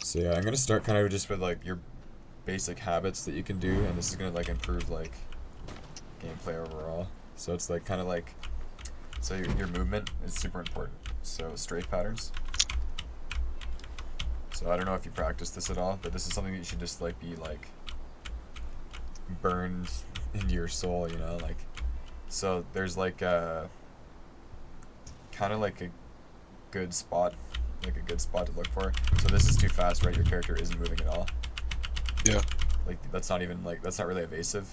So yeah, I'm gonna start kind of just with like your basic habits that you can do, and this is gonna like improve like gameplay overall. So it's like kind of like so your movement is super important. So strafe patterns. So I don't know if you practice this at all, but this is something that you should just like be like burned into your soul, you know, like so there's like kind of like a good spot, like a good spot to look for. So this is too fast, right? Your character isn't moving at all. Yeah. Like that's not even like that's not really evasive.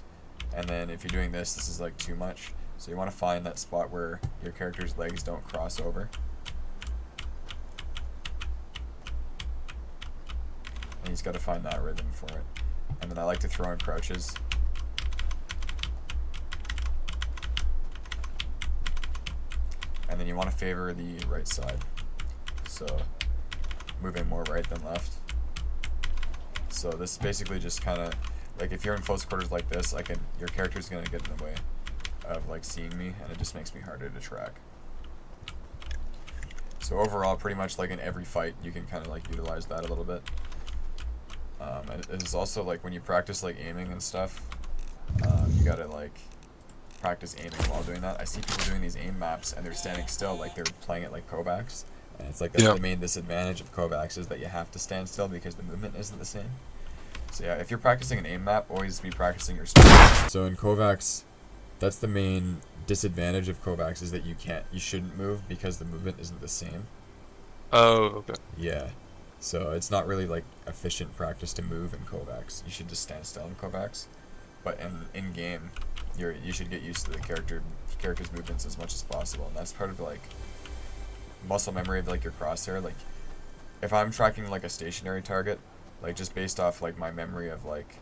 And then if you're doing this, this is like too much. So you want to find that spot where your character's legs don't cross over. And he's got to find that rhythm for it. And then I like to throw in crouches. And then you want to favor the right side. So moving more right than left. So this basically just kind of like if you're in close quarters like this, your character's gonna get in the way of like seeing me, and it just makes me harder to track. So overall, pretty much like in every fight, you can kind of like utilize that a little bit. And it's also like when you practice like aiming and stuff, you gotta like practice aiming while doing that. I see people doing these aim maps and they're standing still like they're playing it like Kovacs. And it's like that's the main disadvantage of Kovacs is that you have to stand still because the movement isn't the same. So yeah, if you're practicing an aim map, always be practicing your strength. So in Kovacs, that's the main disadvantage of Kovacs is that you shouldn't move because the movement isn't the same. Oh, okay. Yeah. So it's not really like efficient practice to move in Kovacs. You should just stand still in Kovacs. But in game, you should get used to the character's movements as much as possible, and that's part of like muscle memory of like your crosshair. Like if I'm tracking like a stationary target, like just based off like my memory of like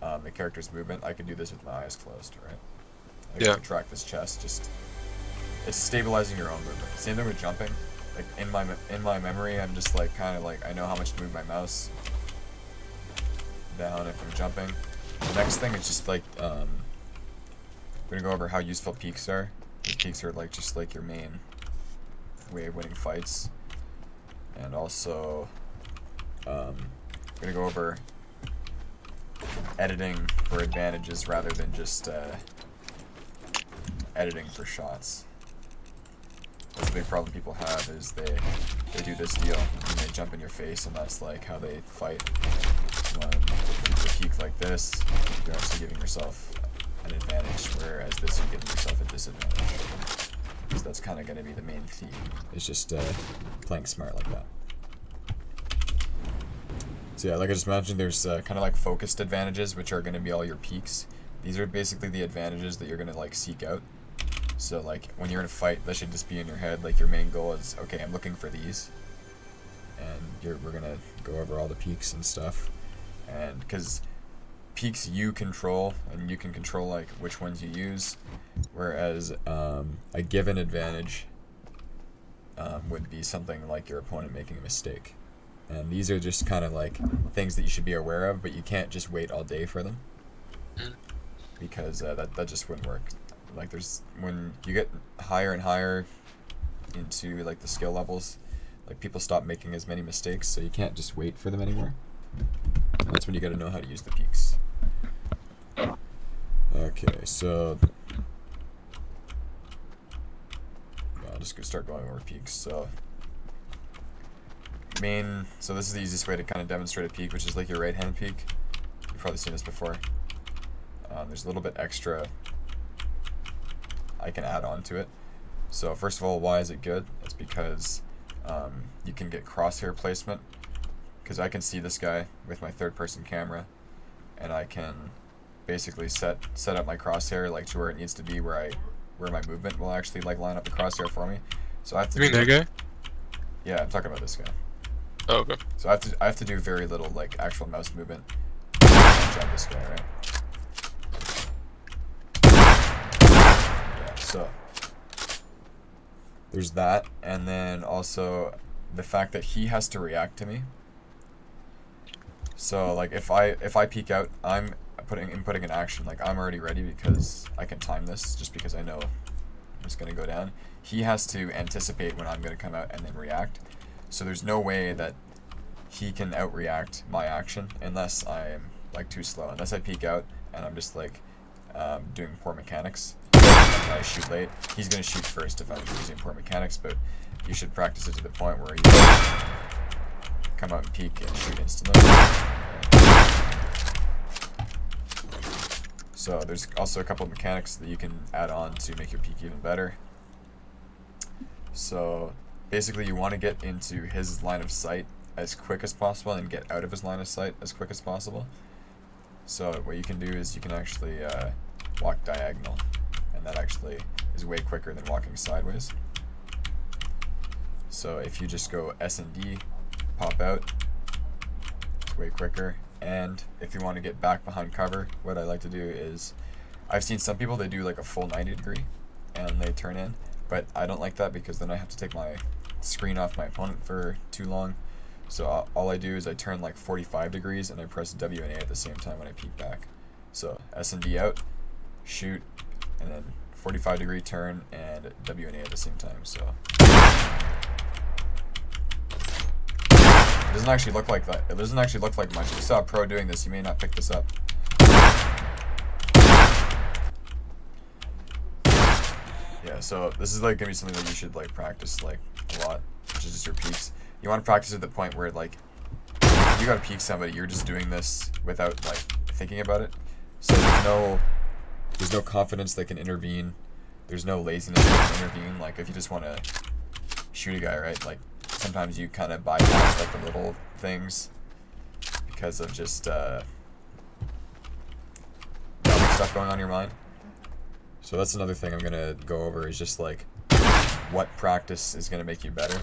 the character's movement, I could do this with my eyes closed, right? Like I can track this chest. Just it's stabilizing your own movement. Same thing with jumping. Like in my memory, I'm just like kind of like I know how much to move my mouse down if I'm jumping. The next thing is just like we're gonna go over how useful peaks are. Peaks are like just like your main way of winning fights, and also we're gonna go over editing for advantages rather than just editing for shots. That's the big problem people have is they do this deal and they jump in your face, and that's like how they fight. When you peak like this, you're actually giving yourself an advantage, whereas this you're giving yourself a disadvantage. So that's kind of going to be the main theme. It's just playing smart like that. So yeah, like I just mentioned, there's kind of like focused advantages, which are going to be all your peaks. These are basically the advantages that you're going to like seek out. So like when you're in a fight, that should just be in your head. Like your main goal is, okay, I'm looking for these, and we're gonna go over all the peaks and stuff. And because peaks you control, and you can control like which ones you use, whereas a given advantage would be something like your opponent making a mistake. And these are just kind of like things that you should be aware of, but you can't just wait all day for them because that just wouldn't work. Like when you get higher and higher into like the skill levels, like people stop making as many mistakes, so you can't just wait for them anymore. And that's when you got to know how to use the peaks. Okay, so I'll just start going over peaks. So this is the easiest way to kind of demonstrate a peak, which is like your right hand peak. You've probably seen this before. There's a little bit extra I can add on to it. So first of all, why is it good? It's because you can get crosshair placement, because I can see this guy with my third person camera, and I can basically set up my crosshair like to where it needs to be, where my movement will actually like line up the crosshair for me. So I have to. You mean that guy? Yeah, I'm talking about this guy. Oh, okay. So I have to do very little like actual mouse movement to jump this guy, right? Yeah, so there's that, and then also the fact that he has to react to me. So like if I peek out, I'm inputting an action, like I'm already ready because I can time this just because I know I'm just gonna go down. He has to anticipate when I'm gonna come out and then react. So there's no way that he can outreact my action unless I'm like too slow. Unless I peek out and I'm just like doing poor mechanics. And I shoot late. He's gonna shoot first if I'm using poor mechanics, but you should practice it to the point where you come out and peek and shoot instantly. So there's also a couple of mechanics that you can add on to make your peek even better. So basically you want to get into his line of sight as quick as possible and get out of his line of sight as quick as possible. So what you can do is you can actually walk diagonal, and that actually is way quicker than walking sideways. So if you just go S and D, pop out, it's way quicker. And if you want to get back behind cover, what I like to do is, I've seen some people, they do like a full 90 degree and they turn in, but I don't like that because then I have to take my screen off my opponent for too long. So all I do is I turn like 45 degrees and I press W and A at the same time when I peek back. So S and D out, shoot, and then 45 degree turn and W and A at the same time. So it doesn't actually look like that. It doesn't actually look like much. If you saw a pro doing this, you may not pick this up. Yeah, so this is like gonna be something that you should like practice like a lot, which is just your peeks. You want to practice at the point where like you gotta peek somebody, you're just doing this without like thinking about it. So there's no confidence that can intervene. There's no laziness that can intervene. Like if you just want to shoot a guy, right? Like sometimes you kind of bypass like the little things because of just other stuff going on in your mind. So that's another thing I'm gonna go over is just like what practice is gonna make you better.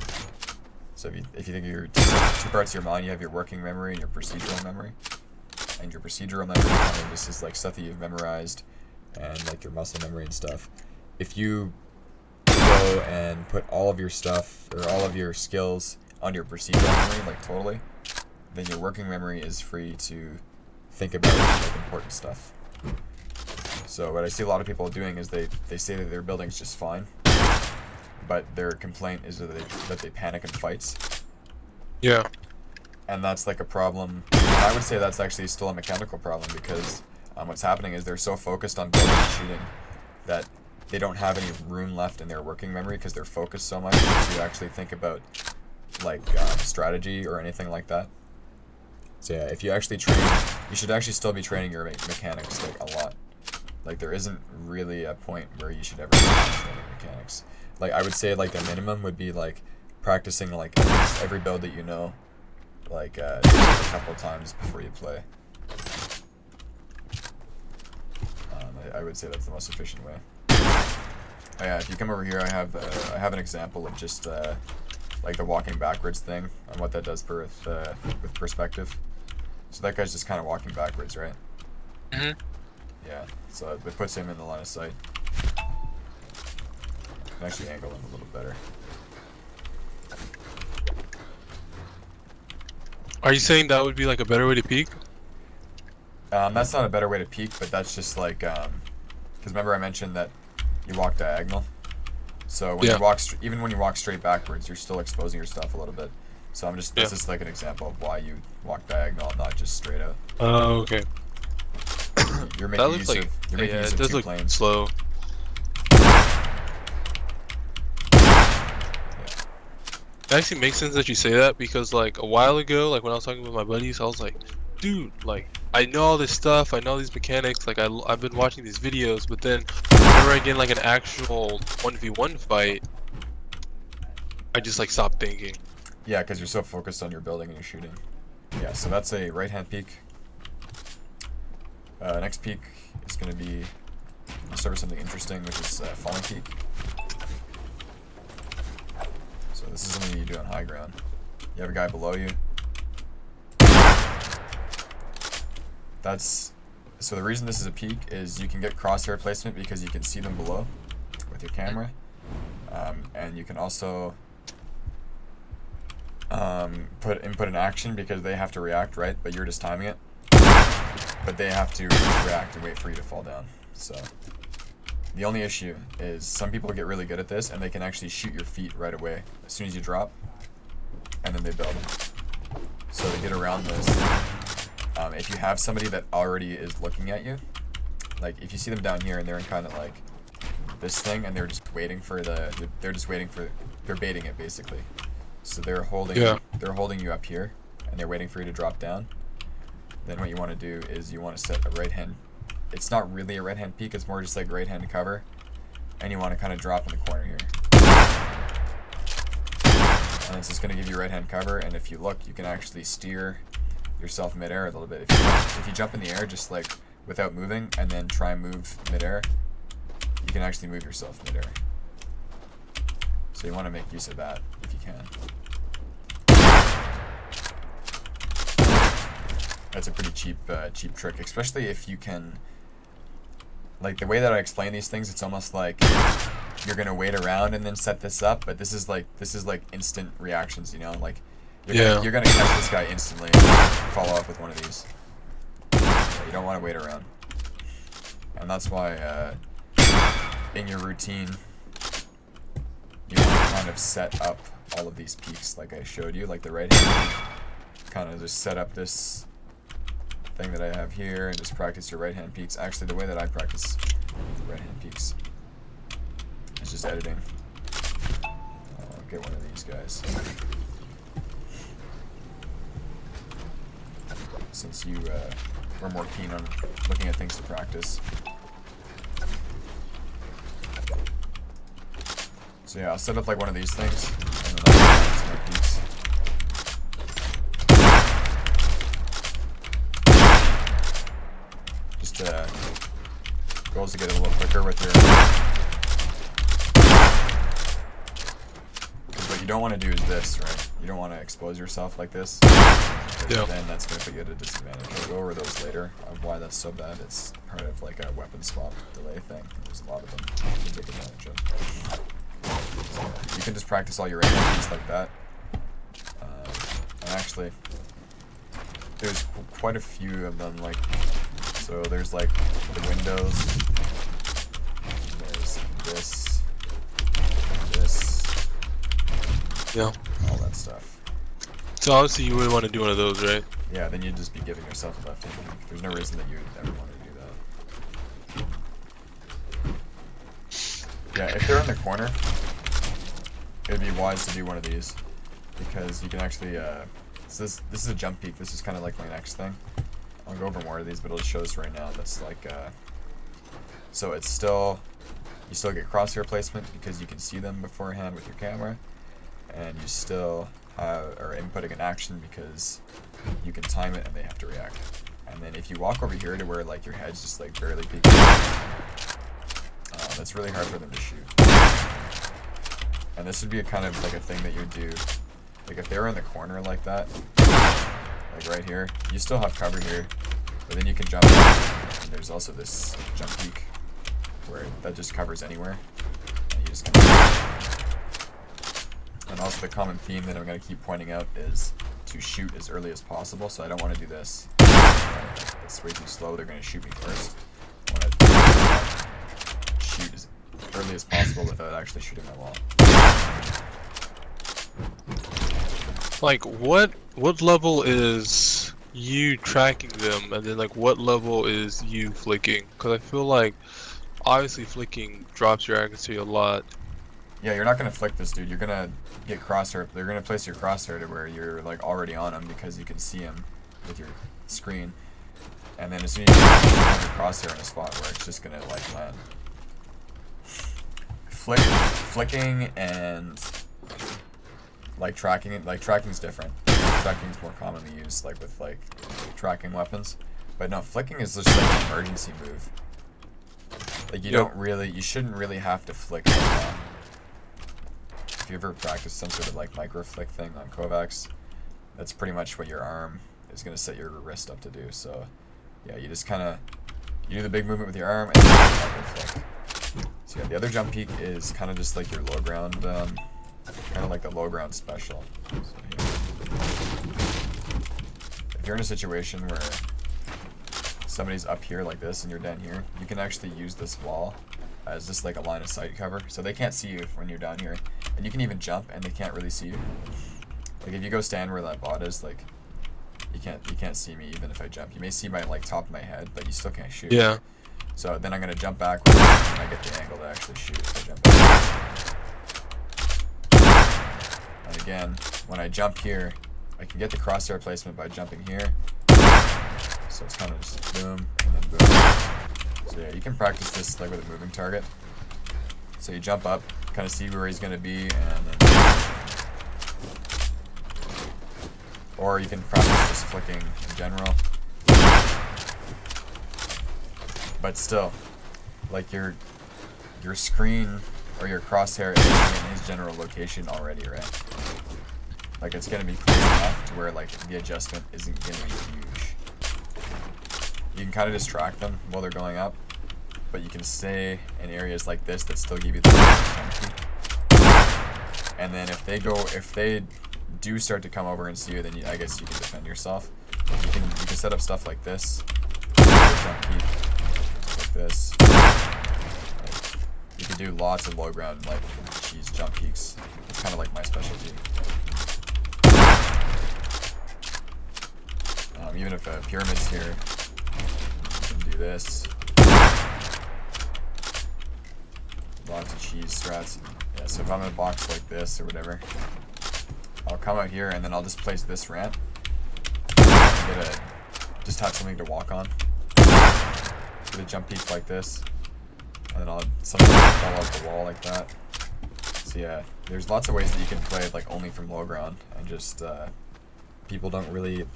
So if you think of your two parts of your mind, you have your working memory and your procedural memory. And your procedural memory kind of this is like stuff that you've memorized and like your muscle memory and stuff. If you go and put all of your stuff or all of your skills on your procedural memory, like totally, then your working memory is free to think about like important stuff. So what I see a lot of people doing is they say that their building's just fine, but their complaint is that they panic in fights. Yeah. And that's like a problem. And I would say that's actually still a mechanical problem because what's happening is they're so focused on building and shooting that they don't have any room left in their working memory because they're focused so much to actually think about like strategy or anything like that. So yeah, if you actually train, you should actually still be training your mechanics like a lot. Like there isn't really a point where you should ever practice mechanics. Like I would say like the minimum would be like practicing like at least every build that you know, like a couple times before you play. I would say that's the most efficient way. Oh yeah, if you come over here, I have an example of just like the walking backwards thing and what that does with perspective. So that guy's just kind of walking backwards, right? Mhm. Yeah. So it puts him in the line of sight. Can actually angle him a little better. Are you saying that would be like a better way to peek? That's not a better way to peek, but that's just like, because remember I mentioned that you walk diagonal. So when you walk, even when you walk straight backwards, you're still exposing yourself a little bit. So I'm just, this is like an example of why you walk diagonal, not just straight out. Oh, okay. You're making That looks like, you're making use it of does two look planes. slow. It actually makes sense that you say that because like a while ago, like when I was talking with my buddies, I was like, dude, like I know all this stuff, I know these mechanics, like I've been watching these videos, but then whenever I get in like an actual 1v1 fight, I just like stop thinking. Yeah, because you're so focused on your building and your shooting. Yeah, so that's a right hand peek. Next peek is going to be, we'll start with something interesting, which is falling peek. So this is something you do on high ground. You have a guy below you. So the reason this is a peek is you can get crosshair placement because you can see them below with your camera. And you can also input an action because they have to react, right? But you're just timing it. But they have to react and wait for you to fall down. So the only issue is some people get really good at this and they can actually shoot your feet right away as soon as you drop, and then they build. So get around this, if you have somebody that already is looking at you, like if you see them down here and they're in kind of like this thing and they're just waiting for they're baiting it basically. So they're holding you up here and they're waiting for you to drop down. Then what you want to do is you want to set a right hand. It's not really a right hand peek, it's more just like right hand cover. And you want to kind of drop in the corner here. And it's just going to give you right hand cover, and if you look, you can actually steer yourself midair a little bit. If you jump in the air just like without moving and then try and move midair, you can actually move yourself midair. So you want to make use of that if you can. That's a pretty cheap trick, especially if you can. Like the way that I explain these things, it's almost like you're gonna wait around and then set this up, but this is like instant reactions, you know, like you're gonna catch this guy instantly and follow up with one of these. So you don't want to wait around, and that's why in your routine you want to kind of set up all of these peaks like I showed you, like the right hand, kind of just set up this thing that I have here and just practice your right hand peaks. Actually, the way that I practice right hand peaks is just editing. I'll get one of these guys. Since you were more keen on looking at things to practice. So yeah, I'll set up like one of these things and then I'll practice my peaks. Goals to get it a little quicker with your. Because what you don't want to do is this, right? You don't want to expose yourself like this. Yeah. Then that's going to put you at a disadvantage. I'll go over those later of why that's so bad. It's part of like a weapon swap delay thing. There's a lot of them you can take advantage of. So you can just practice all your AMPs like that. And actually, there's quite a few of them like. So there's like the windows, there's this, yeah, all that stuff. So obviously you would want to do one of those, right? Yeah, then you'd just be giving yourself a left hand peek. There's no reason that you would ever want to do that. Yeah, if they're in the corner, it would be wise to do one of these because you can actually, so this is a jump peek. This is kind of like my next thing. I'll go over more of these, but I'll just show this right now. That's like, so it's still, you still get crosshair placement because you can see them beforehand with your camera, and you still are inputting an action because you can time it and they have to react. And then if you walk over here to where like your head's just like barely peeking, that's really hard for them to shoot. And this would be a kind of like a thing that you would do, like if they were in the corner like that, like right here, you still have cover here, but then you can jump up, and there's also this jump peak where that just covers anywhere, and you just kind of. And also the common theme that I'm going to keep pointing out is to shoot as early as possible, so I don't want to do this. It's way too slow, they're going to shoot me first. I want to shoot as early as possible without actually shooting my wall. Like what level is you tracking them, and then like what level is you flicking? Because I feel like obviously flicking drops your accuracy a lot. Yeah, you're not gonna flick this dude. You're gonna get crosshair. They're gonna place your crosshair to where you're like already on them because you can see them with your screen. And then as soon as you have your crosshair in a spot where it's just gonna like land. Flicking and like tracking it. Like tracking's different. Tracking's more commonly used like with like tracking weapons. But no, flicking is just like an emergency move. Like you shouldn't really have to flick like that. If you ever practice some sort of like micro flick thing on Kovacs, that's pretty much what your arm is going to set your wrist up to do. So yeah, you just kind of, you do the big movement with your arm and then you micro flick. So yeah, the other jump peak is kind of just like your low ground, kind of like the low ground special. So, yeah. If you're in a situation where somebody's up here like this and you're down here, you can actually use this wall as just like a line of sight cover, so they can't see you when you're down here, and you can even jump and they can't really see you. Like if you go stand where that bot is, like you can't see me even if I jump. You may see my like top of my head, but you still can't shoot. Yeah. So then I'm gonna jump backwards and I get the angle to actually shoot if I jump backwards. And again, when I jump here, I can get the crosshair placement by jumping here. So it's kind of just boom and then boom. So yeah, you can practice this like with a moving target. So you jump up, kind of see where he's gonna be, and then, or you can practice just flicking in general. But still, like your screen or your crosshair is in his general location already, right? Like it's gonna be close enough to where like the adjustment isn't gonna be huge. You can kind of distract them while they're going up, but you can stay in areas like this that still give you the jump peak. And then if they do start to come over and see you, then I guess you can defend yourself. You can set up stuff like this, jump peak, like this. Like, you can do lots of low ground like cheese jump peaks. It's kind of like my specialty. Even if a pyramid's here, you can do this. Lots of cheese strats. Yeah, so if I'm in a box like this or whatever, I'll come out here and then I'll just place this ramp. Just have something to walk on. Get a jump peak like this. And then I'll sometimes fall out the wall like that. So yeah, there's lots of ways that you can play it like only from low ground and just people aren't really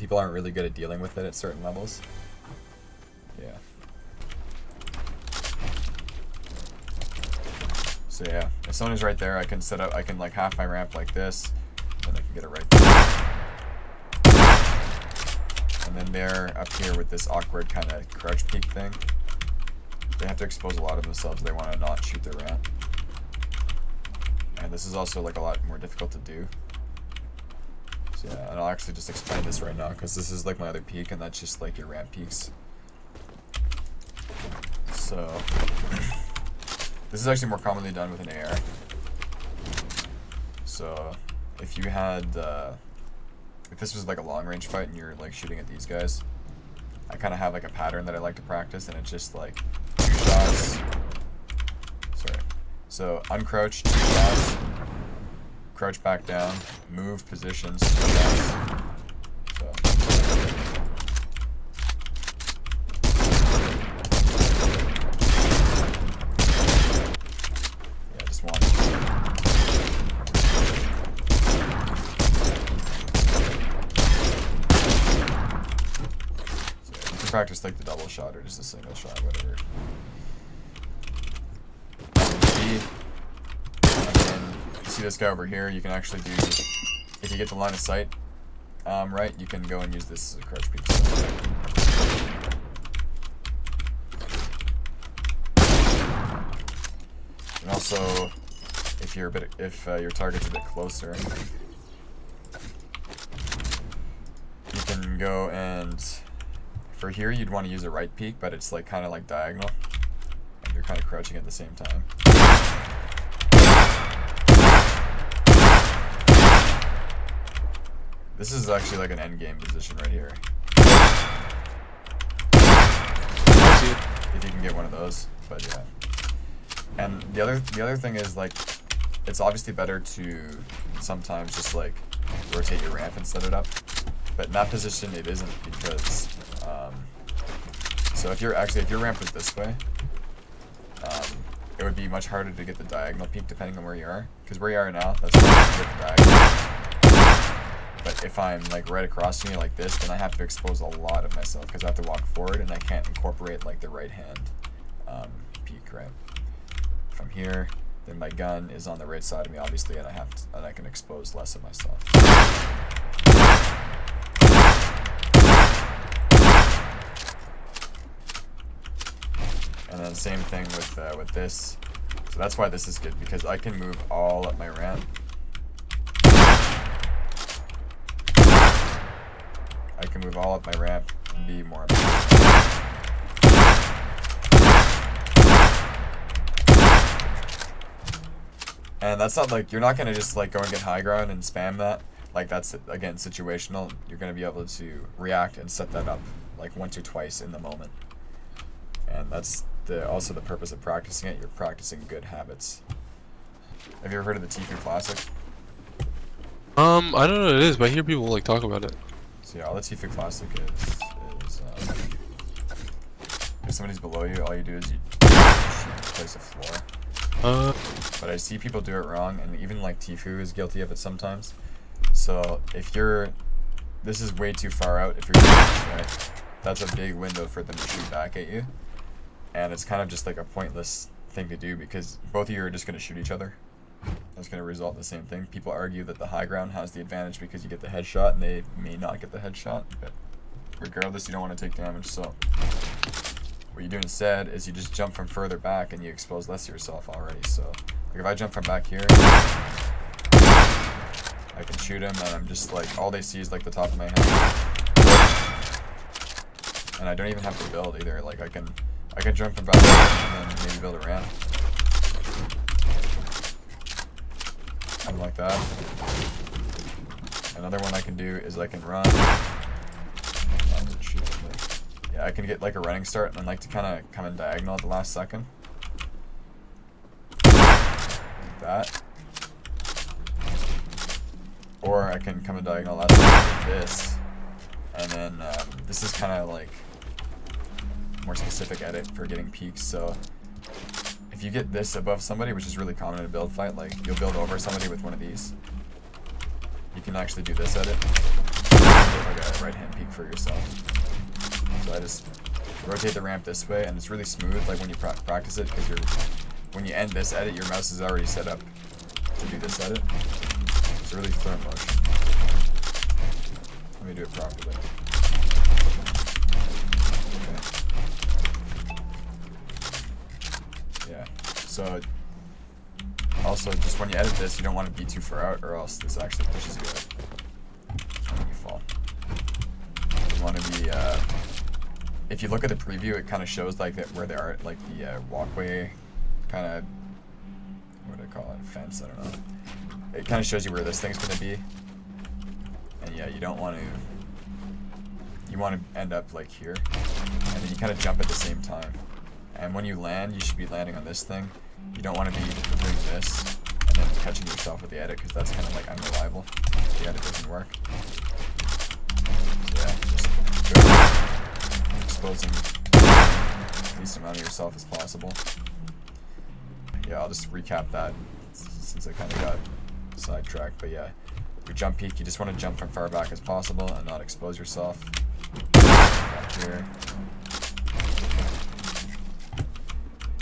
good at dealing with it at certain levels. Yeah. So yeah, if someone is right there, I can like half my ramp like this, and I can get it right there. And then they're up here with this awkward kind of crouch peak thing. They have to expose a lot of themselves. They want to not shoot their ramp. And this is also like a lot more difficult to do. So yeah, and I'll actually just explain this right now because this is like my other peak, and that's just like your ramp peaks. So this is actually more commonly done with an AR. So if you had, if this was like a long range fight and you're like shooting at these guys, I kind of have like a pattern that I like to practice, and it's just like 2 shots. Sorry. So uncrouch, 2 shots, crouch back down, move positions, 2 shots. So. Yeah, just one. Practice like the double shot or just a single shot, whatever. And then you see this guy over here, you can actually do, if you get the line of sight right, you can go and use this as a crouch peek. And also, if your target's a bit closer, you can go and for here, you'd want to use a right peek, but it's like kind of like diagonal, and you're kind of crouching at the same time. This is actually like an end game position right here. If you can get one of those, but yeah. And the other thing is like, it's obviously better to sometimes just like rotate your ramp and set it up, but in that position it isn't because. So if your ramp was this way, it would be much harder to get the diagonal peak depending on where you are. Because where you are now, that's where you get the diagonal. But if I'm like right across from you like this, then I have to expose a lot of myself because I have to walk forward and I can't incorporate like the right hand peak, right? If I'm here, then my gun is on the right side of me, obviously, and I can expose less of myself. And then same thing with this. So that's why this is good, because I can move all up my ramp. I can move all up my ramp and be more. And that's not like, you're not gonna just like go and get high ground and spam that. like that's again situational. You're gonna be able to react and set that up like once or twice in the moment, and that's also the purpose of practicing it. You're practicing good habits. Have you ever heard of the Tfue Classic? I don't know what it is, but I hear people like talk about it. So yeah, all the Tfue Classic is if somebody's below you, all you do is you place a floor. But I see people do it wrong, and even like Tfue is guilty of it sometimes. So if this is way too far out. If you're doing this right, that's a big window for them to shoot back at you, and it's kind of just like a pointless thing to do because both of you are just going to shoot each other. That's going to result in the same thing. People argue that the high ground has the advantage because you get the headshot, and they may not get the headshot, but regardless, you don't want to take damage. So what you do instead is you just jump from further back and you expose less of yourself already. So like if I jump from back here, I can shoot him, and I'm just like, all they see is like the top of my head, and I don't even have to build either. Like I can jump from back here and then maybe build a ramp. Something like that. Another one I can do is I can run. Yeah, I can get like a running start, and I like to kind of come in diagonal at the last second. Like that. Or I can come in diagonal last second like this. And then this is kind of like more specific edit for getting peaks. So if you get this above somebody, which is really common in a build fight, like you'll build over somebody with one of these. You can actually do this edit. Get like a right hand peek for yourself. So I just rotate the ramp this way, and it's really smooth, like when you practice it, because when you end this edit, your mouse is already set up to do this edit. It's a really firm motion. Let me do it properly. Okay. Yeah. So also, just when you edit this, you don't want to be too far out, or else this actually pushes you out when you fall. You want to be. If you look at the preview, it kind of shows like that where they are, like the walkway, kind of, what do I call it, fence, I don't know. It kind of shows you where this thing's gonna be, and yeah, you don't want to. You want to end up like here, and then you kind of jump at the same time. And when you land, you should be landing on this thing. You don't want to be doing this and then catching yourself with the edit, because that's kind of like unreliable. The edit doesn't work. So yeah, just go. Exposing the least amount of yourself as possible. Yeah, I'll just recap that since I kind of got sidetracked. But yeah, your jump peak, you just want to jump from far back as possible and not expose yourself. Back here.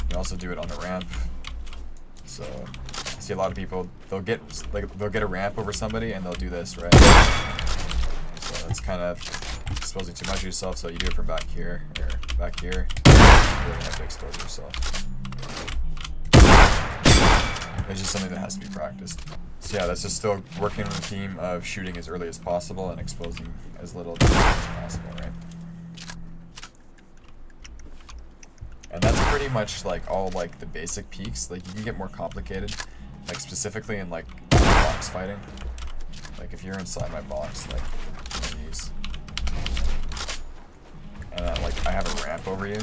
You also do it on the ramp. So I see a lot of people, they'll get a ramp over somebody and they'll do this, right? So that's kind of exposing too much of yourself, so you do it from back here, or back here. You really have to expose yourself. It's just something that has to be practiced. So yeah, that's just still working on the theme of shooting as early as possible and exposing as little as possible, right? And that's pretty much like all like the basic peaks. Like you can get more complicated, like specifically in like box fighting. Like if you're inside my box, like one of these. And like I have a ramp over you.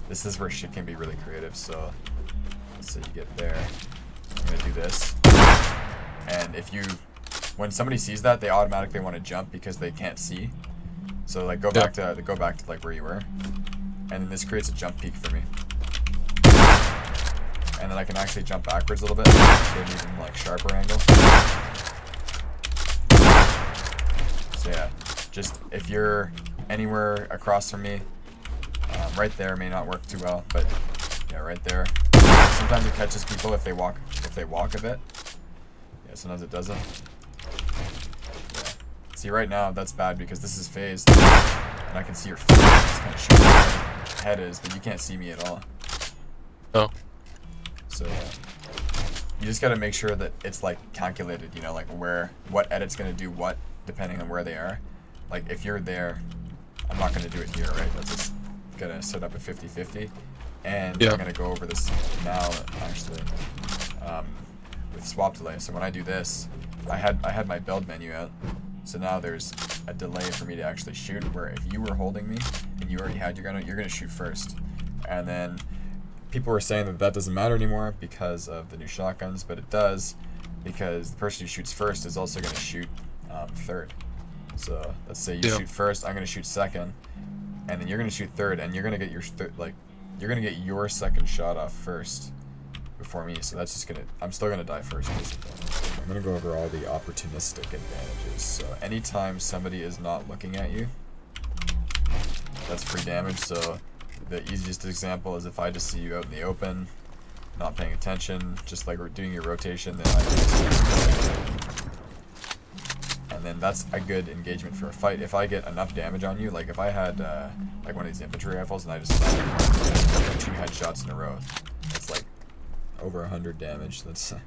This is where shit can be really creative. So let's say you get there. I'm gonna do this. And when somebody sees that, they automatically want to jump because they can't see. So like go back to like where you were. And then this creates a jump peak for me. And then I can actually jump backwards a little bit, so an even like sharper angle. So yeah, just if you're anywhere across from me, right there may not work too well, but yeah, right there. Sometimes it catches people if they walk a bit. Yeah, sometimes it doesn't. Yeah. See, right now that's bad because this is phased, and I can see your face. It's kind of showing where your head is, but you can't see me at all. Oh. So yeah, you just gotta make sure that it's like calculated. You know, like what edit's gonna do what depending on where they are. Like if you're there, I'm not gonna do it here, right? That's just gonna set up a 50-50. And I'm gonna go over this now, actually, with swap delay. So when I do this, I had my build menu out, so now there's a delay for me to actually shoot, where if you were holding me and you already had your gun out, you're gonna shoot first. And then people were saying that that doesn't matter anymore because of the new shotguns, but it does, because the person who shoots first is also gonna shoot third. So let's say you shoot first, I'm gonna shoot second, and then you're gonna shoot third, and you're gonna get your you're gonna get your second shot off first before me. So that's just gonna, I'm still gonna die first, basically. I'm gonna go over all the opportunistic advantages. So anytime somebody is not looking at you, that's free damage. So the easiest example is if I just see you out in the open, not paying attention, just like doing your rotation, then and then that's a good engagement for a fight. If I get enough damage on you, like if I had like one of these infantry rifles and I just fired 2 headshots in a row, that's like over 100 damage. That's what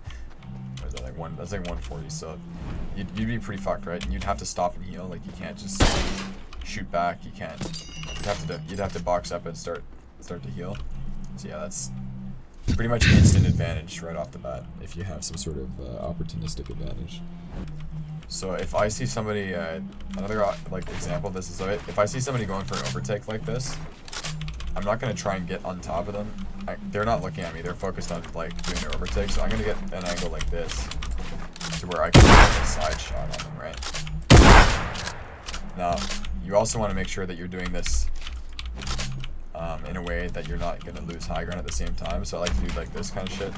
is that, like that's like 140. So you'd be pretty fucked, right? And you'd have to stop and heal. Like you can't just shoot back. You can't. You'd have to box up and start to heal. So yeah, that's pretty much instant advantage right off the bat if you have some sort of opportunistic advantage. So if I see somebody, another like example, this is it. If I see somebody going for an overtake like this, I'm not gonna try and get on top of them. They're not looking at me. They're focused on like doing their overtake. So I'm gonna get an angle like this to where I can get a side shot on them, right? Now, you also want to make sure that you're doing this in a way that you're not gonna lose high ground at the same time. So I like to do like this kind of shit.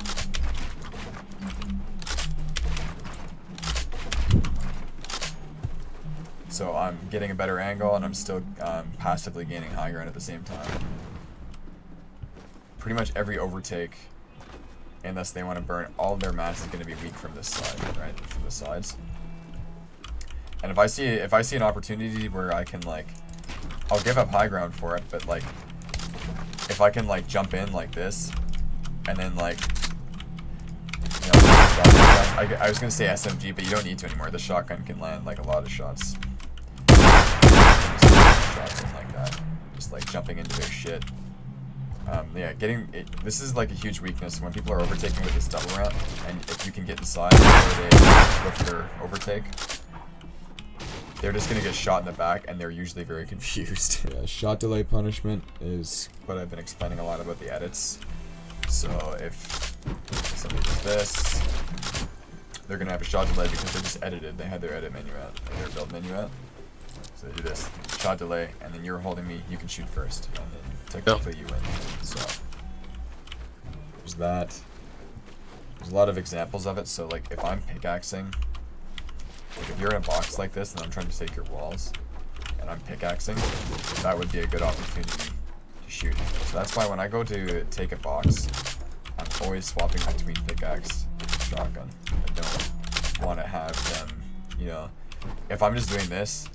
So I'm getting a better angle and I'm still passively gaining high ground at the same time. Pretty much every overtake, unless they want to burn all of their mats, is going to be weak from this side, right? From the sides. And if I see an opportunity where I can like, I'll give up high ground for it, but like, if I can like jump in like this, and then like, you know, I was gonna say SMG, but you don't need to anymore. The shotgun can land like a lot of shots. Shots in like that, just like jumping into their shit. Yeah, this is like a huge weakness when people are overtaking with this double round, and if you can get inside before they go for their overtake, they're just gonna get shot in the back, and they're usually very confused. Yeah, shot delay punishment is what I've been explaining a lot about the edits. So if somebody does this, they're gonna have a shot delay because they just edited. They had their edit menu out, their build menu out. So they do this shot delay, and then you're holding me. You can shoot first, and then technically you win. So there's that. There's a lot of examples of it. So like if I'm pickaxing, like if you're in a box like this and I'm trying to take your walls, and I'm pickaxing, that would be a good opportunity to shoot. So that's why when I go to take a box, I'm always swapping between pickaxe and shotgun. I don't want to have them, you know, if I'm just doing this,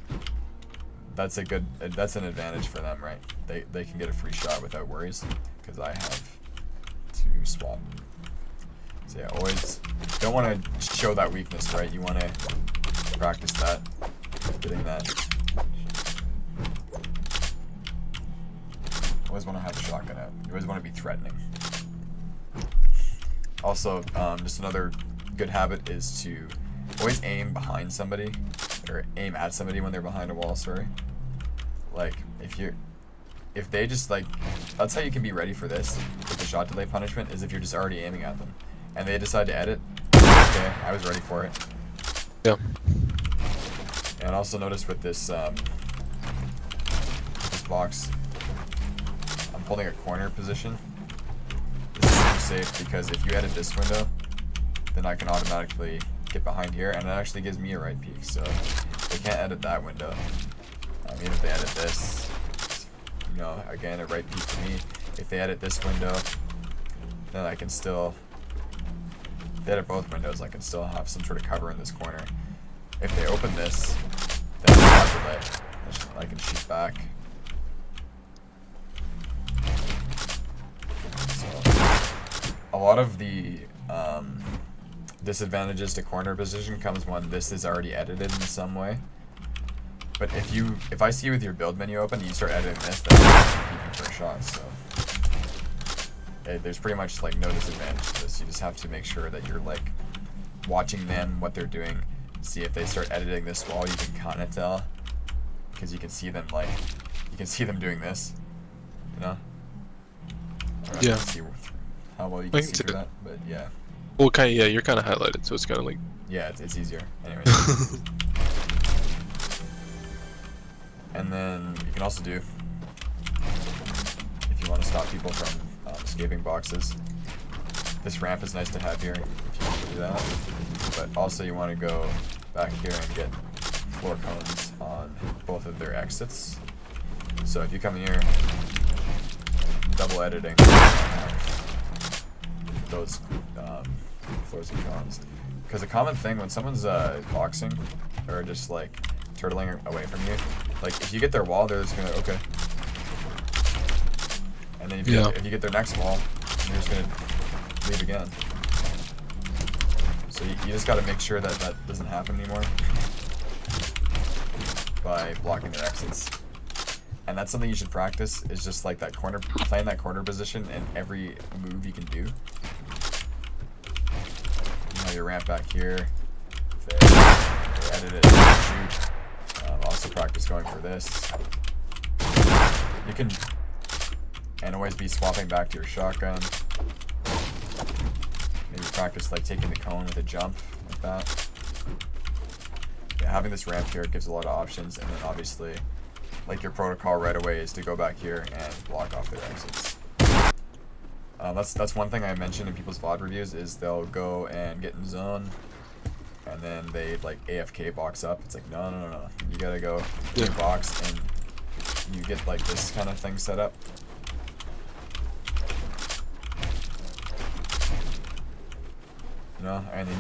that's an advantage for them, right? They can get a free shot without worries because I have to swap. So yeah, always don't want to show that weakness, right? You want to practice that, getting that. Always want to have a shotgun out. You always want to be threatening. Also, just another good habit is to always aim behind somebody, or aim at somebody when they're behind a wall, sorry. Like, if they just like, that's how you can be ready for this, with the shot delay punishment, is if you're just already aiming at them. And they decide to edit, okay, I was ready for it. Yeah. And also notice with this, this box, I'm holding a corner position. This is super safe because if you edit this window, then I can automatically get behind here, and it actually gives me a right peek, so they can't edit that window. Even if they edit this, you know, again, a right peek for me. If they edit this window, then I can still, if they edit both windows, I can still have some sort of cover in this corner. If they open this, then it's not delay. I can shoot back. So, a lot of the disadvantages to corner position comes when this is already edited in some way. But if I see you with your build menu open and you start editing this, then I'm keeping for a shot. So there's pretty much like no disadvantage to this. You just have to make sure that you're like watching them, what they're doing, See, if they start editing this wall, you can kind of tell, because you can see them like, you can see them doing this, you know? I don't know if you Yeah. can see how well you I can can see see through it. that, but yeah. Well, kind of, yeah, you're kind of highlighted, so it's kind of like. Yeah, it's easier. Anyways. And then you can also do, if you want to stop people from escaping boxes, this ramp is nice to have here if you want to do that. But also you want to go back here and get floor cones on both of their exits. So if you come in here, double editing those floors and cones. Because a common thing when someone's boxing or just like turtling away from you, like if you get their wall, they're just gonna okay. And then if you get their next wall, you're just gonna leave again. So you just gotta make sure that that doesn't happen anymore by blocking their exits. And that's something you should practice, is just like that corner, playing that corner position in every move you can do. You know, your ramp back here, edit it, shoot. Also practice going for this. You can, and always be swapping back to your shotgun. Maybe practice like taking the cone with a jump, like that. Yeah, having this ramp here gives a lot of options, and then obviously, like your protocol right away is to go back here and block off their exits. That's one thing I mentioned in people's VOD reviews, is they'll go and get in zone, and then they like AFK box up. It's like, no. You gotta go in your box, and you get like this kind of thing set up. You know, and then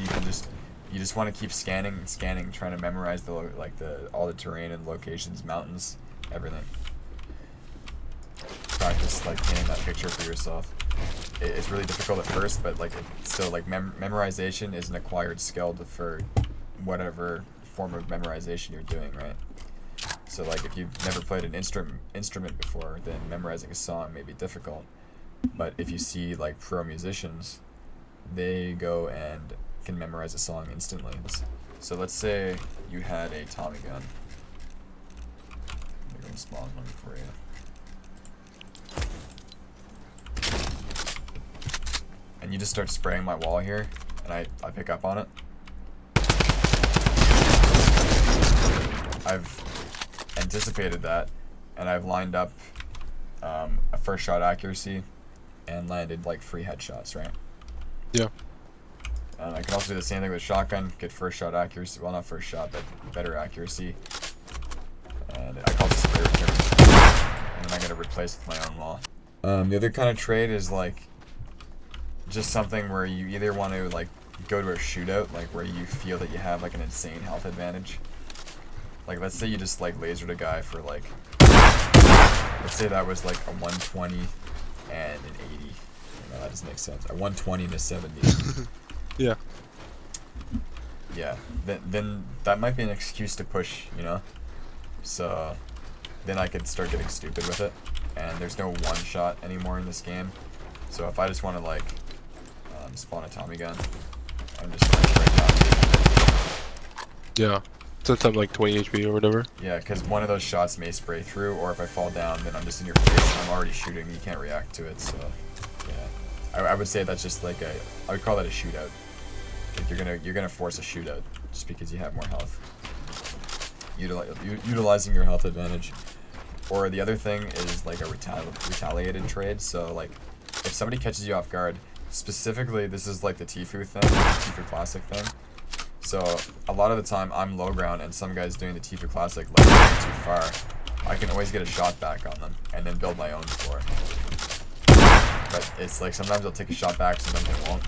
you just want to keep scanning, trying to memorize all the terrain and locations, mountains, everything. Practice like painting that picture for yourself. It's really difficult at first, but like still like memorization is an acquired skill for whatever form of memorization you're doing, right? So like if you've never played an instrument before, then memorizing a song may be difficult. But if you see like pro musicians, they go and can memorize a song instantly. So let's say you had a Tommy gun. Let me go spawn one for you. And you just start spraying my wall here, and I pick up on it. I've anticipated that, and I've lined up a first shot accuracy and landed like 3 headshots, right? Yeah. I can also do the same thing with shotgun, get first shot accuracy, well not first shot, but better accuracy. And I call it spray return. And then I'm gonna replace with my own wall. The other kind of trade is like just something where you either want to like go to a shootout, like where you feel that you have like an insane health advantage. Like let's say you just like lasered a guy for like, let's say that was like a 120 and an 80. No, that doesn't make sense. A 120 and a 70. Yeah. Yeah. Then that might be an excuse to push, you know? So then I could start getting stupid with it. And there's no one shot anymore in this game. So if I just want to like spawn a Tommy gun, I'm just right down. Yeah. Since I'm like 20 HP or whatever. Yeah, because one of those shots may spray through, or if I fall down, then I'm just in your face and I'm already shooting. You can't react to it, so yeah. I would say that's just like I would call that a shootout. Like you're gonna force a shootout just because you have more health. Utilizing your health advantage. Or the other thing is like a retaliated trade. So like if somebody catches you off guard, specifically this is like the Tfue thing, the Tfue Classic thing. So a lot of the time I'm low ground and some guy's doing the Tfue Classic like way too far. I can always get a shot back on them and then build my own floor. But it's like sometimes I'll take a shot back, sometimes I won't.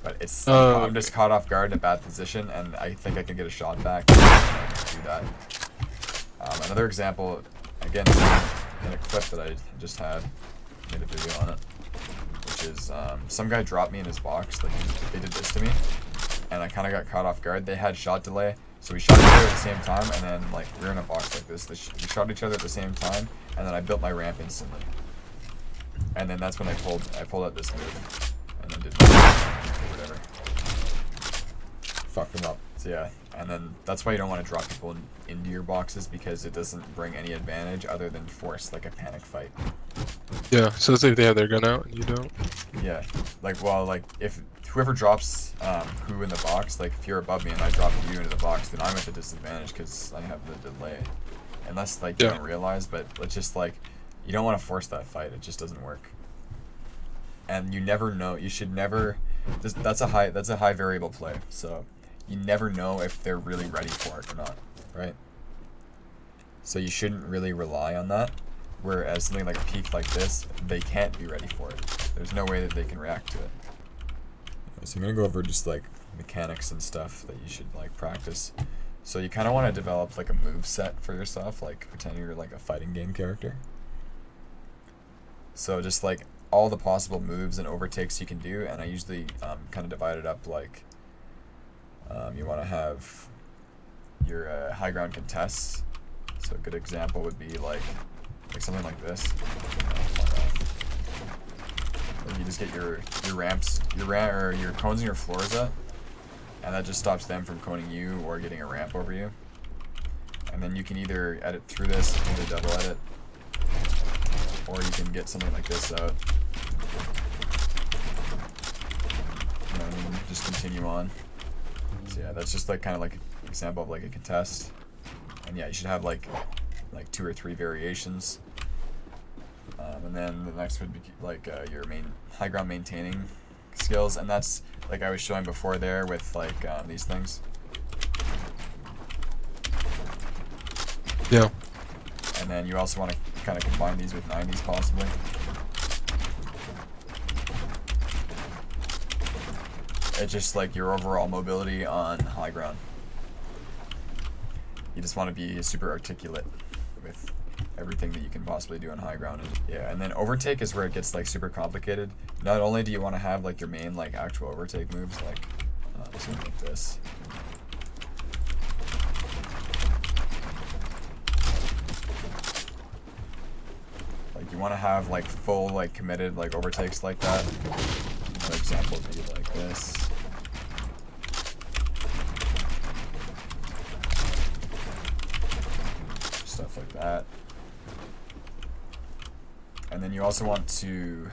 But it's I'm just caught off guard in a bad position, and I think I can get a shot back and I can do that. Another example, again, in a clip that I just had, made a video on it, which is some guy dropped me in his box, like they did this to me, and I kind of got caught off guard. They had shot delay, so we shot each other at the same time, and then like we were in a box like this. We shot each other at the same time, and then I built my ramp instantly. And then that's when I pulled out this move, and then did whatever. Fucked him up. So yeah, and then that's why you don't want to drop people into your boxes, because it doesn't bring any advantage other than force like a panic fight. Yeah, so let's say if they have their gun out and you don't. Yeah, like, well, like if whoever drops who in the box, like if you're above me and I drop you into the box, then I'm at the disadvantage because I have the delay. Unless like you don't realize, but it's just like you don't want to force that fight. It just doesn't work. And you never know. You should never. That's a high variable play. So you never know if they're really ready for it or not, right? So you shouldn't really rely on that. Whereas something like a peak like this, they can't be ready for it. There's no way that they can react to it. So I'm gonna go over just like mechanics and stuff that you should like practice. So you kind of want to develop like a move set for yourself, like pretend you're like a fighting game character. So just like all the possible moves and overtakes you can do, and I usually kind of divide it up like you want to have your high ground contests. So a good example would be like something like this. You just get your ramps, or your cones and your floors up, and that just stops them from coning you or getting a ramp over you. And then you can either edit through this, either double edit, or you can get something like this out. You know what I mean? Just continue on. So yeah, that's just like kind of like an example of like a contest. And yeah, you should have like 2 or 3 variations. And then the next would be like your main high ground maintaining skills, and that's like I was showing before there with like these things. Yeah. And then you also want to kind of combine these with 90s possibly. It's just like your overall mobility on high ground. You just want to be super articulate with everything that you can possibly do on high ground. Yeah, and then overtake is where it gets like super complicated. Not only do you want to have like your main like actual overtake moves, like something like this. Like you want to have like full like committed like overtakes like that. Another example would be like this. Stuff like that. And then you also want to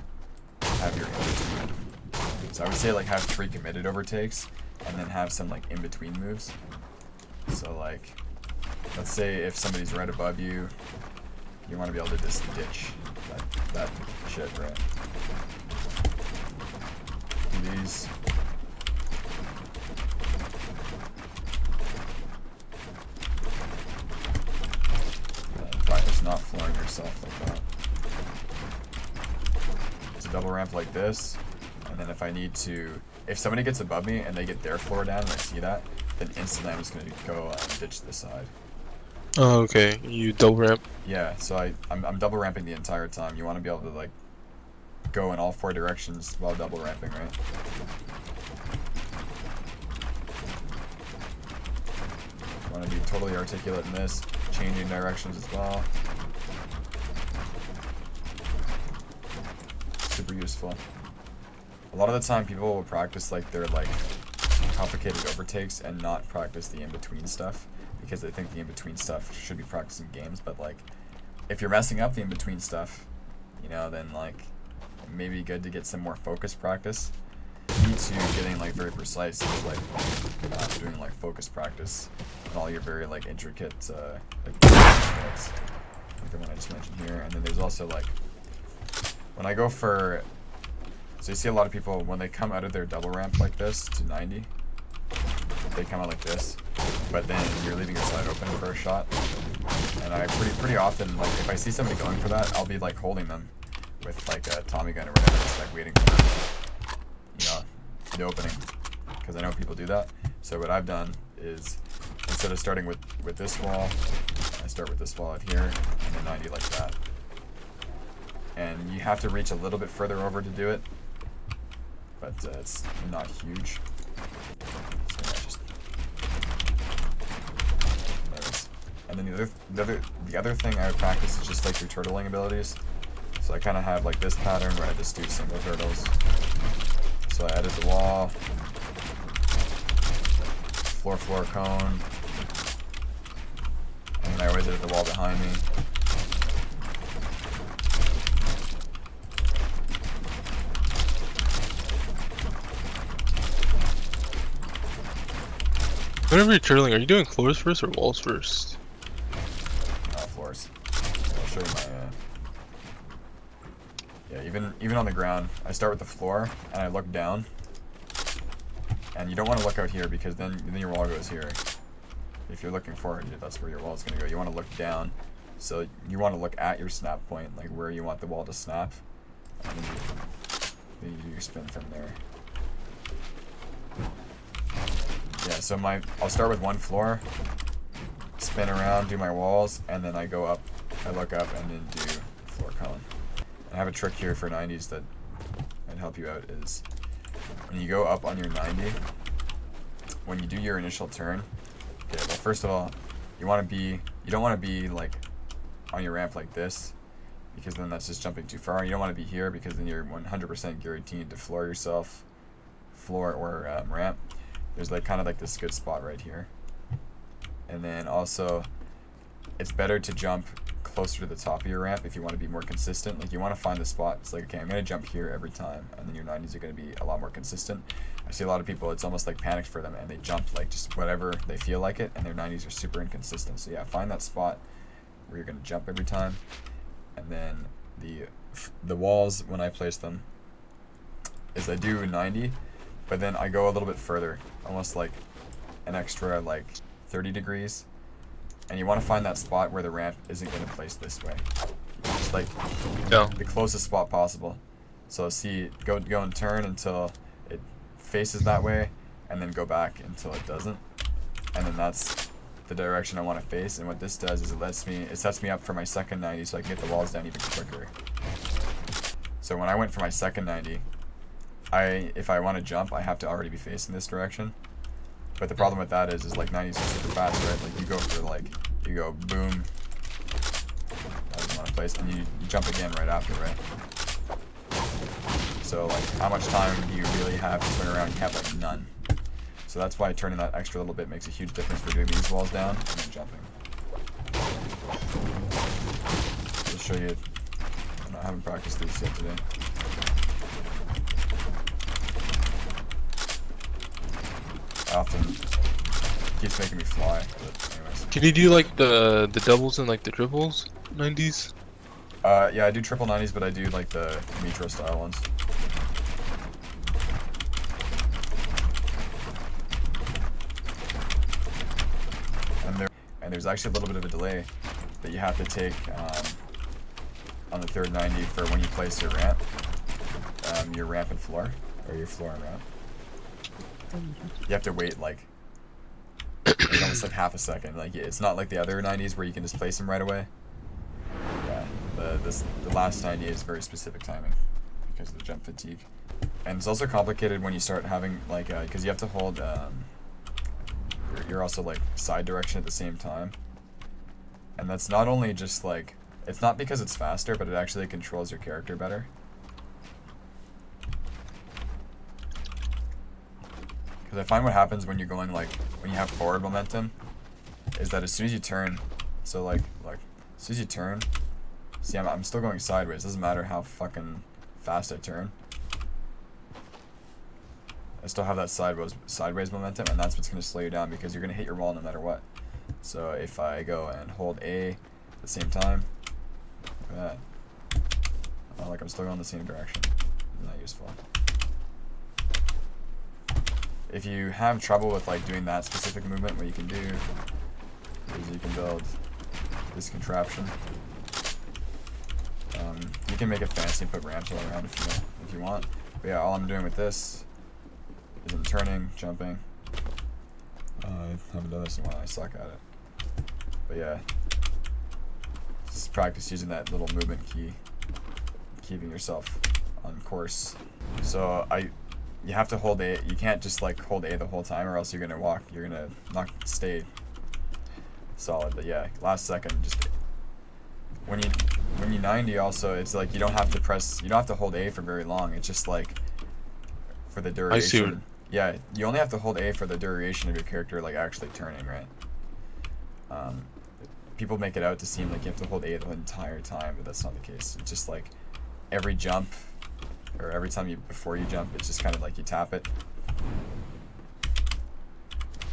have your in-between. So I would say like have 3 committed overtakes, and then have some like in-between moves. So like, let's say if somebody's right above you, you want to be able to just ditch that shit, right? Do these. Try just not flooring yourself like that. Double ramp like this, and then if I need to, if somebody gets above me and they get their floor down and I see that, then instantly I'm just going to go ditch this side. Oh, okay. You double ramp? Yeah, so I'm double ramping the entire time. You want to be able to like go in all 4 directions while double ramping, right? You want to be totally articulate in this, changing directions as well. Super useful. A lot of the time people will practice like their like complicated overtakes and not practice the in-between stuff, because they think the in-between stuff should be practiced in games. But like if you're messing up the in-between stuff, you know, then like it may be good to get some more focused practice. Me too, getting like very precise is like doing like focus practice and all your very like intricate like the one I just mentioned here. And then there's also like when I go for, so you see a lot of people when they come out of their double ramp like this to 90, they come out like this, but then you're leaving your side open for a shot. And I pretty often, like if I see somebody going for that, I'll be like holding them with like a Tommy gun or whatever, just like waiting for, you know, the opening, because I know people do that. So what I've done is instead of starting with this wall, I start with this wall out here and then 90 like that. And you have to reach a little bit further over to do it, but it's not huge. So yeah, just there it is. And then the other thing I would practice is just like your turtling abilities. So I kind of have like this pattern where I just do single turtles. So I edit the wall, floor, cone. And I always hit the wall behind me. Whenever you're turtling, are you doing floors first or walls first? Floors. I'll show you my. Yeah, even on the ground, I start with the floor and I look down. And you don't want to look out here because then your wall goes here. If you're looking forward, that's where your wall is going to go. You want to look down, so you want to look at your snap point, like where you want the wall to snap. And then you do your spin from there. Yeah, so I'll start with one floor, spin around, do my walls, and then I go up, I look up, and then do floor cone. I have a trick here for 90s that might help you out is when you go up on your 90, when you do your initial turn, okay, well first of all, you don't want to be like on your ramp like this, because then that's just jumping too far. You don't want to be here because then you're 100% guaranteed to floor yourself, floor or ramp. There's like kind of like this good spot right here. And then also, it's better to jump closer to the top of your ramp if you want to be more consistent. Like you want to find the spot. It's like, okay, I'm going to jump here every time, and then your 90s are going to be a lot more consistent. I see a lot of people, it's almost like panicked for them, and they jump like just whatever they feel like it, and their 90s are super inconsistent. So yeah, find that spot where you're going to jump every time. And then the walls, when I place them, is I do 90, but then I go a little bit further, almost like an extra like 30 degrees. And you want to find that spot where the ramp isn't going to place this way. Just like the closest spot possible. So see, go and turn until it faces that way, and then go back until it doesn't. And then that's the direction I want to face. And what this does is it sets me up for my second 90 so I can get the walls down even quicker. So when I went for my second 90, if I want to jump, I have to already be facing this direction. But the problem with that is like 90s are super fast, right? Like you go boom, that was one place, and you jump again right after, right? So like, how much time do you really have to turn around? You have like none. So that's why turning that extra little bit makes a huge difference for doing these walls down and then jumping. I'll show you. I haven't practiced these yet today. Often keeps making me fly, but anyways. Can you do like the doubles and like the triples 90s? Yeah, I do triple 90s, but I do like the metro style ones. And there's actually a little bit of a delay that you have to take on the third 90 for when you place your ramp and floor, or your floor and ramp. You have to wait like almost like half a second. Like it's not like the other 90s where you can just place them right away. Yeah, the last 90 is very specific timing because of the jump fatigue, and it's also complicated when you start having like because you have to hold you're also like side direction at the same time, and that's not only just like it's not because it's faster, but it actually controls your character better. I find what happens when you're going like when you have forward momentum is that as soon as you turn, so like as soon as you turn, see I'm still going sideways. Doesn't matter how fucking fast I turn. I still have that sideways momentum, and that's what's gonna slow you down because you're gonna hit your wall no matter what. So if I go and hold A at the same time, look at that. Oh, like I'm still going the same direction. Not useful. If you have trouble with like doing that specific movement, what you can do is you can build this contraption. You can make it fancy and put ramps all around if you want. But yeah, all I'm doing with this is I'm turning, jumping. I haven't done this in a while. I suck at it. But yeah, just practice using that little movement key, keeping yourself on course. So you have to hold A. You can't just like hold A the whole time, or else you're gonna walk. You're gonna not stay solid. But yeah, last second, just when you 90, also it's like you don't have to hold A for very long. It's just like for the duration. Yeah, you only have to hold A for the duration of your character like actually turning, right? People make it out to seem like you have to hold A the entire time, but that's not the case. It's just like every jump, or every time before you jump, it's just kind of like you tap it.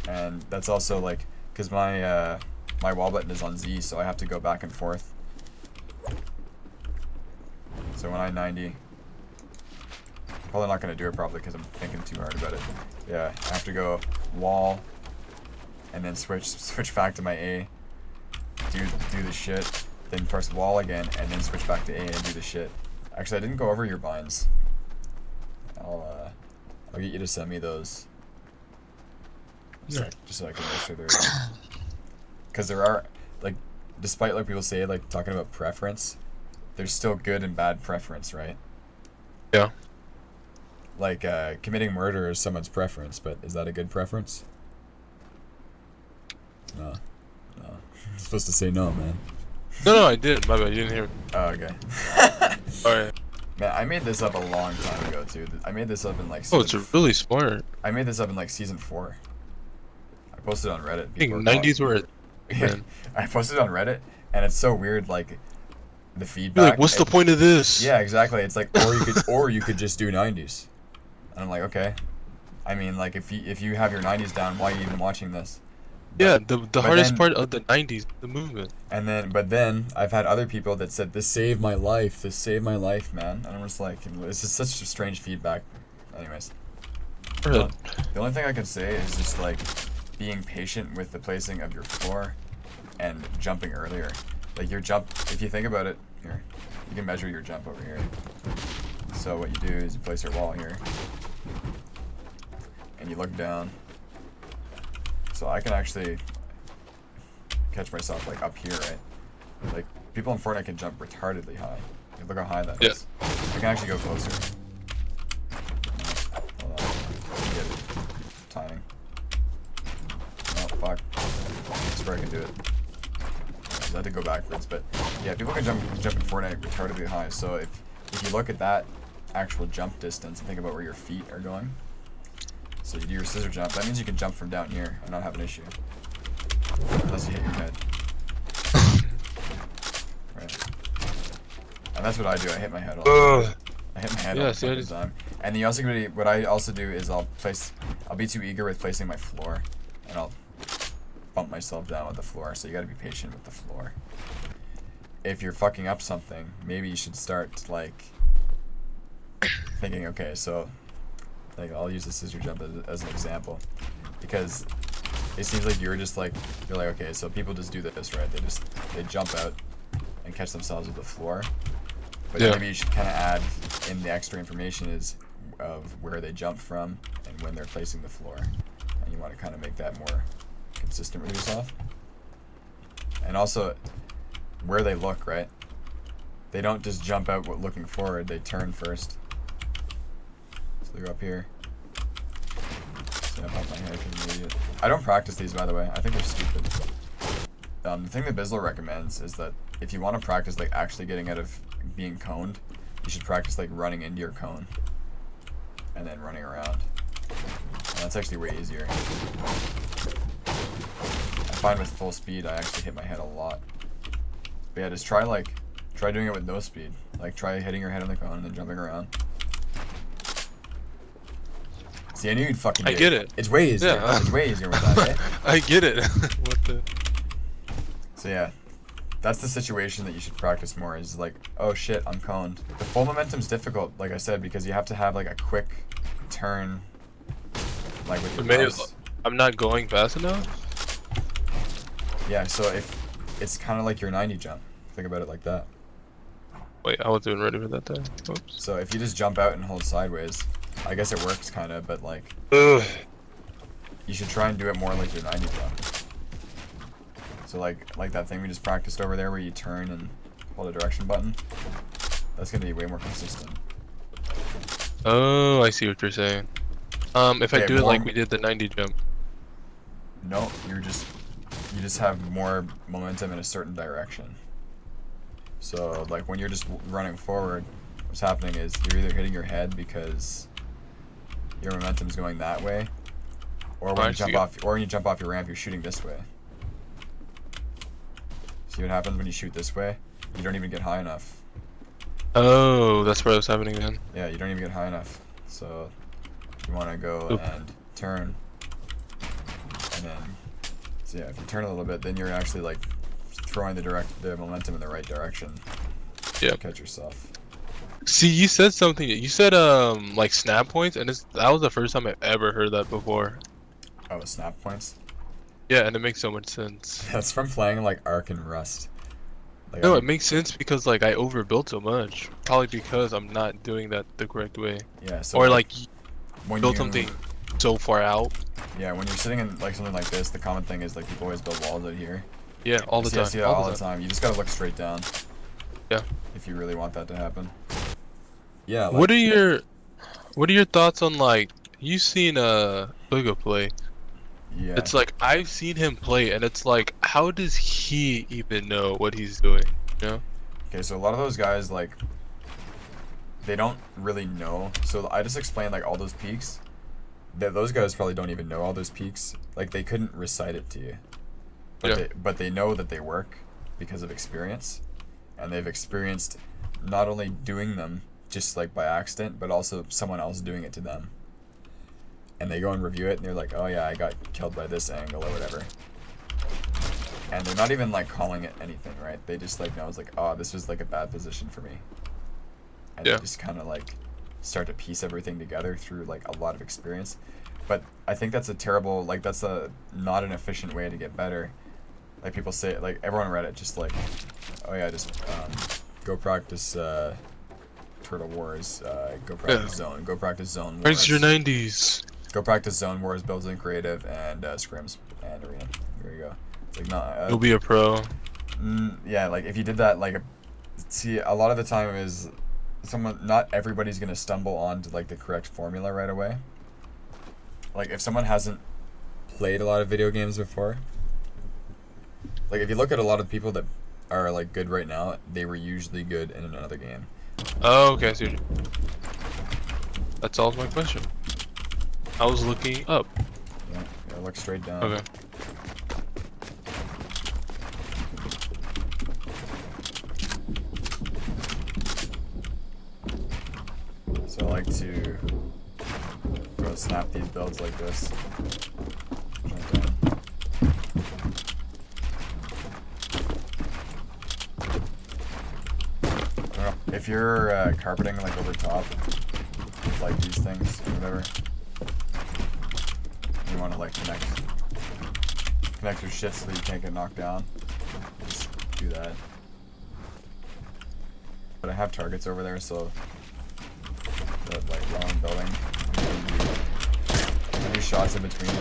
And that's also like, cause my wall button is on Z, so I have to go back and forth. So when I 90, probably not gonna do it probably because I'm thinking too hard about it. Yeah, I have to go wall, and then switch back to my A, do the shit, then press wall again, and then switch back to A and do the shit. Actually, I didn't go over your binds. I'll get you to send me those. Just so I can make sure they're, because there are, like, despite like people say like talking about preference, there's still good and bad preference, right? Yeah. Like committing murder is someone's preference, but is that a good preference? No. You're supposed to say no, man. No, I didn't. My bad. You didn't hear me. Oh, okay. Alright. Man, I made this up a long time ago too. I made this up in like. Oh, it's really smart. I made this up in like season 4. I posted it on Reddit. I think 90s were it. Man. I posted it on Reddit, and it's so weird, like the feedback. You're like, what's the point of this? Yeah, exactly. It's like, or you could just do 90s. And I'm like, okay. I mean, like if you have your 90s down, why are you even watching this? Yeah, the hardest part of the 90s, the movement. But then I've had other people that said, this saved my life. This saved my life, man. And I'm just like, it's just such a strange feedback. Anyways. The only thing I can say is just like being patient with the placing of your floor and jumping earlier. Like your jump, if you think about it, here, you can measure your jump over here. So what you do is you place your wall here, and you look down. So I can actually catch myself like up here, right? Like people in Fortnite can jump retardedly high. Look how high that is. I can actually go closer. Hold on. Get it. Timing. Oh fuck. That's where I can do it. I had to go backwards, but yeah, people can jump in Fortnite retardedly high. So if you look at that actual jump distance and think about where your feet are going. So you do your scissor jump. That means you can jump from down here and not have an issue. Unless you hit your head. Right. And that's what I do. I hit my head all the time. I hit my head all the time. And you also what I also do is I'll be too eager with placing my floor, and I'll bump myself down with the floor. So you gotta be patient with the floor. If you're fucking up something, maybe you should start like thinking, okay, so like I'll use the scissor jump as an example, because it seems like you're like, okay, so people just do this, right? They jump out and catch themselves with the floor. But maybe you should kind of add in the extra information of where they jump from and when they're placing the floor, and you want to kind of make that more consistent with yourself. And also where they look, right? They don't just jump out looking forward, they turn first. So they go up here. Snap off my head, I'm an idiot. I don't practice these, by the way. I think they're stupid. The thing that Bizzler recommends is that if you want to practice like actually getting out of being coned, you should practice like running into your cone and then running around. And that's actually way easier. I find with full speed I actually hit my head a lot. But yeah, just try doing it with no speed. Like try hitting your head on the cone and then jumping around. See, I knew you'd fucking I get it. It's way easier. Yeah. It's way easier with that, right? I get it. What the? So yeah, that's the situation that you should practice more, is like, oh shit, I'm coned. The full momentum's difficult, like I said, because you have to have like a quick turn, like with your mouse. I'm not going fast enough? Yeah, so if it's kind of like your 90 jump. Think about it like that. Wait, I wasn't even ready for that then. Oops. So if you just jump out and hold sideways, I guess it works kind of, but like, you should try and do it more like your 90 jump. So like that thing we just practiced over there where you turn and hold a direction button. That's gonna be way more consistent. Oh, I see what you're saying. If I do it like we did the 90 jump. No, you just have more momentum in a certain direction. So like when you're just running forward, what's happening is you're either hitting your head because your momentum's going that way, or when you jump off your ramp, you're shooting this way. See what happens when you shoot this way? You don't even get high enough. Oh, that's where it's happening then. Yeah, you don't even get high enough. So you want to go and turn, and then so yeah, if you turn a little bit, then you're actually like throwing the momentum in the right direction. Yeah. Catch yourself. See, you said something. You said like snap points, and that was the first time I've ever heard that before. Oh, snap points. Yeah, and it makes so much sense. That's from playing like Ark and Rust. Like, No, it makes sense because like I overbuilt so much. Probably because I'm not doing that the correct way. Yeah. So or like when build something so far out. Yeah, when you're sitting in like something like this, the common thing is like people always build walls out here. Yeah, all the time. I see that all the time. You just gotta look straight down. Yeah. If you really want that to happen. Yeah. Like, What are your thoughts on like you seen Booga play? Yeah. It's like I've seen him play, and it's like, how does he even know what he's doing? You know? Okay, so a lot of those guys like they don't really know. So I just explained like all those peaks. Those guys probably don't even know all those peaks. Like they couldn't recite it to you. But they know that they work because of experience, and they've experienced not only doing them just like by accident, but also someone else doing it to them. And they go and review it, and they're like, oh yeah, I got killed by this angle or whatever. And they're not even like calling it anything, right? They just like know it's like, oh, this was like a bad position for me. And they just kind of like start to piece everything together through like a lot of experience. But I think that's a terrible, like that's not an efficient way to get better. Like people say, like everyone on Reddit just like, oh yeah, just go practice Turtle Wars, go practice Zone, go practice Zone Wars. Where's your 90s? Go practice Zone Wars, builds in creative, and scrims and arena. There you go. It's like not. You'll be a pro. Yeah, like if you did that, like, see, a lot of the time is not everybody's gonna stumble onto like the correct formula right away. Like if someone hasn't played a lot of video games before, like if you look at a lot of people that are like good right now, they were usually good in another game. Oh, okay, I see. That solves my question. I was looking up. Yeah, look straight down. Okay. So I like to go snap these builds like this. Jump down. I don't know. If you're carpeting like over top, with, like these things or whatever, you want to like connect your shit so that you can't get knocked down. Just do that. But I have targets over there, so that like while I'm building, I do shots in between.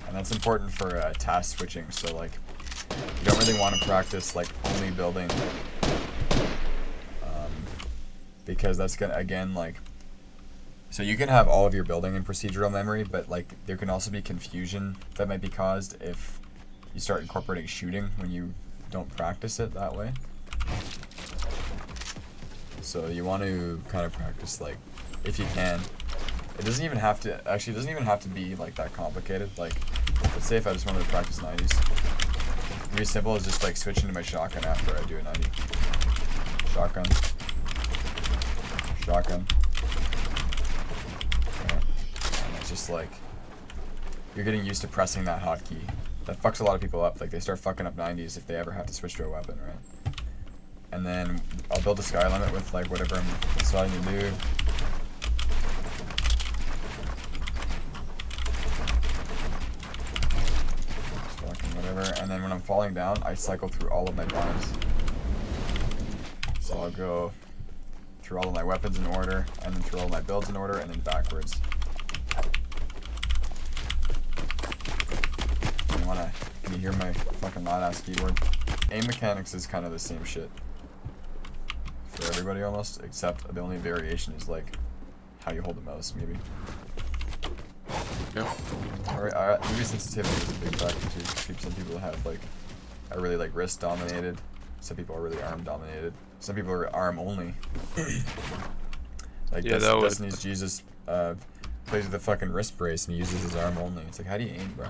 And that's important for task switching. So like, you don't really want to practice like only building, because that's gonna again like. So you can have all of your building in procedural memory, but like there can also be confusion that might be caused if you start incorporating shooting when you don't practice it that way. So you want to kind of practice like, if you can. It doesn't even have to, actually it doesn't even have to be like that complicated. Like, let's say if I just wanted to practice 90s. It'd be as simple as just like switching to my shotgun after I do a 90. Shotgun. Shotgun. Okay. And it's just like, you're getting used to pressing that hotkey. That fucks a lot of people up. Like they start fucking up 90s if they ever have to switch to a weapon, right? And then I'll build a sky limit with like whatever I'm deciding to do. Fucking whatever. And then when I'm falling down, I cycle through all of my buys. So I'll go through all of my weapons in order, and then through all my builds in order, and then backwards. Can you hear my fucking loud-ass keyboard? Aim mechanics is kind of the same shit for everybody almost, except the only variation is like how you hold the mouse, maybe. Yeah. Or maybe sensitivity is a big factor too, because some people have like a really like wrist-dominated Some people are really arm dominated. Some people are arm only. Like Yeah, Destiny's Jesus plays with a fucking wrist brace and he uses his arm only. It's like, how do you aim, bro?